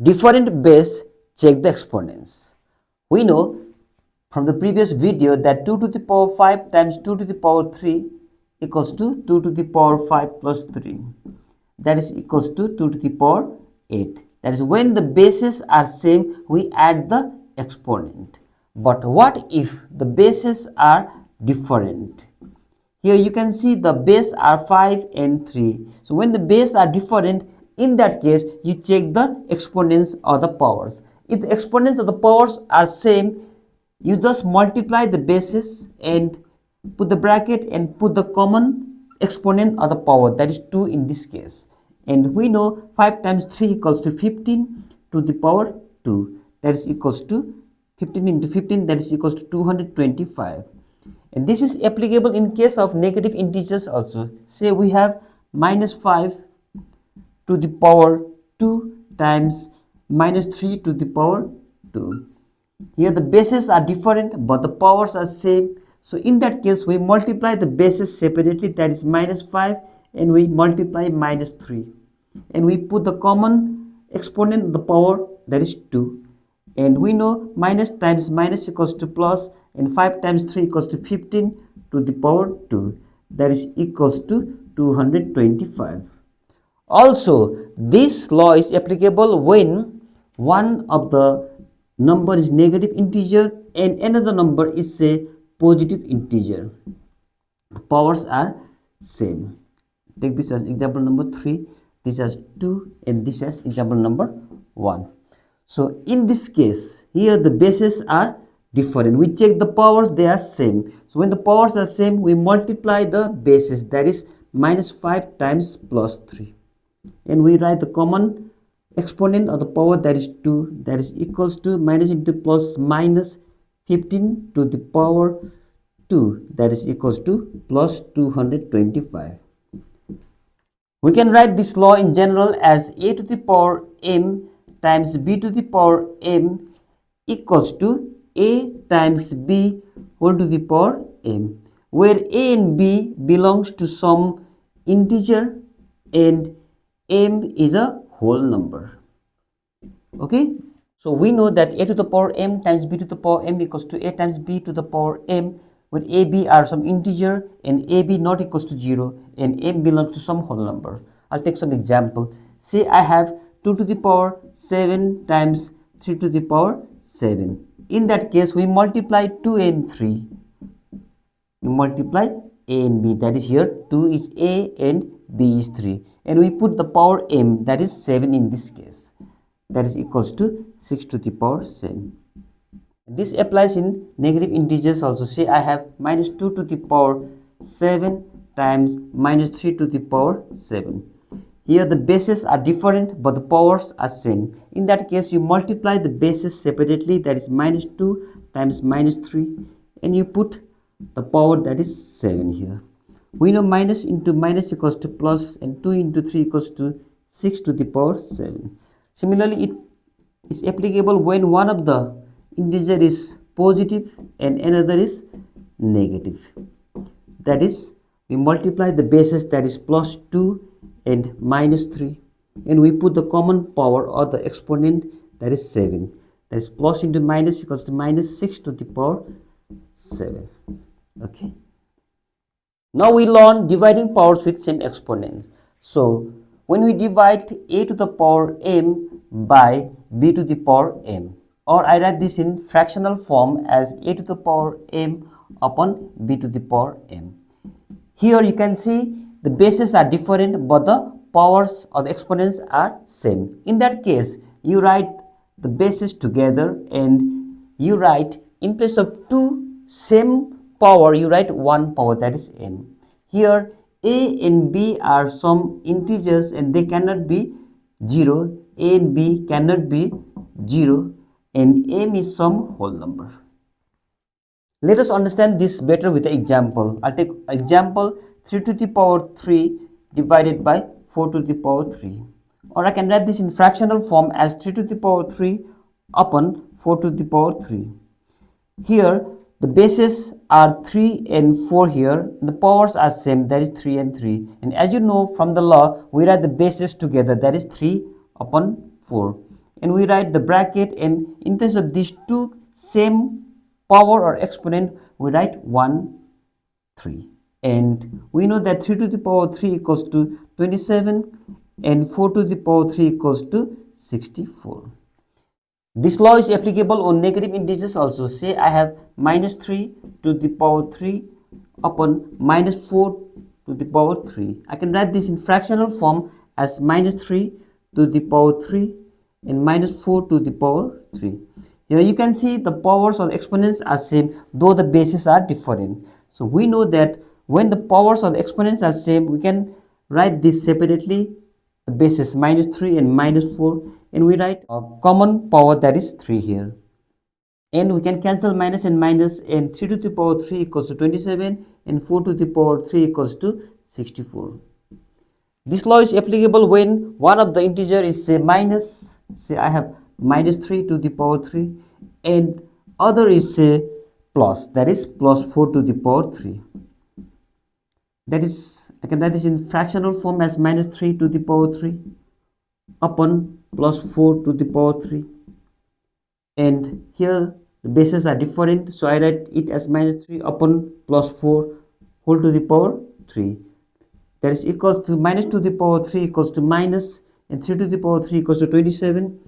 different base, check the exponents. We know from the previous video that 2 to the power 5 times 2 to the power 3 equals to 2 to the power 5 plus 3. That is equals to 2 to the power 8. That is, when the bases are same, we add the exponent. But what if the bases are different? Here you can see the base are 5 and 3. So when the base are different, in that case you check the exponents or the powers. If the exponents or the powers are same, you just multiply the bases and put the bracket and put the common exponent or the power, that is 2 in this case. And we know 5 times 3 equals to 15 to the power 2. That is equals to 15 into 15, that is equals to 225. And this is applicable in case of negative integers also. Say we have minus 5 to the power 2 times minus 3 to the power 2. Here the bases are different but the powers are same. So in that case we multiply the bases separately, that is minus 5, and we multiply minus 3. And we put the common exponent of the power, that is 2. And we know minus times minus equals to plus, and 5 times 3 equals to 15 to the power 2. That is equals to 225. Also, this law is applicable when one of the number is negative integer and another number is say positive integer. The powers are same. Take this as example number 3, this as 2, and this as example number 1. So in this case, here the bases are different. We check the powers, they are same. So when the powers are same, we multiply the bases, that is minus 5 times plus 3. And we write the common exponent of the power, that is 2, that is equals to minus into plus minus 15 to the power 2, that is equals to plus 225. We can write this law in general as a to the power m times b to the power m equals to a times b whole to the power m, where a and b belongs to some integer and m is a whole number. Okay, so we know that a to the power m times b to the power m equals to a times b to the power m, when a, b are some integer and a, b not equals to 0 and m belongs to some whole number. I'll take some example. Say I have 2 to the power 7 times 3 to the power 7. In that case, we multiply 2 and 3. We multiply a and b, that is here 2 is a and b is 3. And we put the power m, that is 7 in this case. That is equals to 6 to the power 7. This applies in negative integers also. Say I have minus 2 to the power 7 times minus 3 to the power 7. Here the bases are different but the powers are same. In that case you multiply the bases separately, that is minus 2 times minus 3, and you put the power, that is 7 here. We know minus into minus equals to plus, and 2 into 3 equals to 6 to the power 7. Similarly, it is applicable when one of the integer is positive and another is negative. That is, we multiply the bases, that is plus 2 and minus 3, and we put the common power or the exponent, that is 7. That is plus into minus equals to minus 6 to the power 7. Okay. Now we learn dividing powers with same exponents. So when we divide a to the power m by b to the power m, or I write this in fractional form as a to the power m upon b to the power m. Here you can see the bases are different but the powers or the exponents are same. In that case, you write the bases together and you write, in place of 2 same power, you write 1 power, that is m. Here a and b are some integers and they cannot be 0. A and b cannot be 0 and m is some whole number. Let us understand this better with an example. I'll take example 3 to the power 3 divided by 4 to the power 3. Or I can write this in fractional form as 3 to the power 3 upon 4 to the power 3. Here the bases are 3 and 4 here. The powers are same, that is 3 and 3. And as you know from the law, we write the bases together, that is 3 upon 4. and we write the bracket, and in place of these two same power or exponent we write 1 3, and we know that 3 to the power 3 equals to 27 and 4 to the power 3 equals to 64. This law is applicable on negative integers also. Say I have minus 3 to the power 3 upon minus 4 to the power 3. I can write this in fractional form as minus 3 to the power 3 and minus 4 to the power 3. Here you can see the powers of the exponents are same, though the bases are different. So we know that when the powers of the exponents are same, we can write this separately. The bases minus 3 and minus 4, and we write a common power, that is 3 here. And we can cancel minus and minus, and 3 to the power 3 equals to 27 and 4 to the power 3 equals to 64. This law is applicable when one of the integer is say minus, say I have minus 3 to the power 3, and other is say plus, that is plus 4 to the power 3. That is, I can write this in fractional form as minus 3 to the power 3 upon plus 4 to the power 3. And here the bases are different, so I write it as minus 3 upon plus 4 whole to the power 3. That is equals to minus to the power 3 equals to minus, and 3 to the power 3 equals to 27,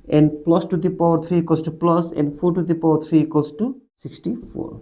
and plus to the power 3 equals to plus, and 4 to the power 3 equals to 64.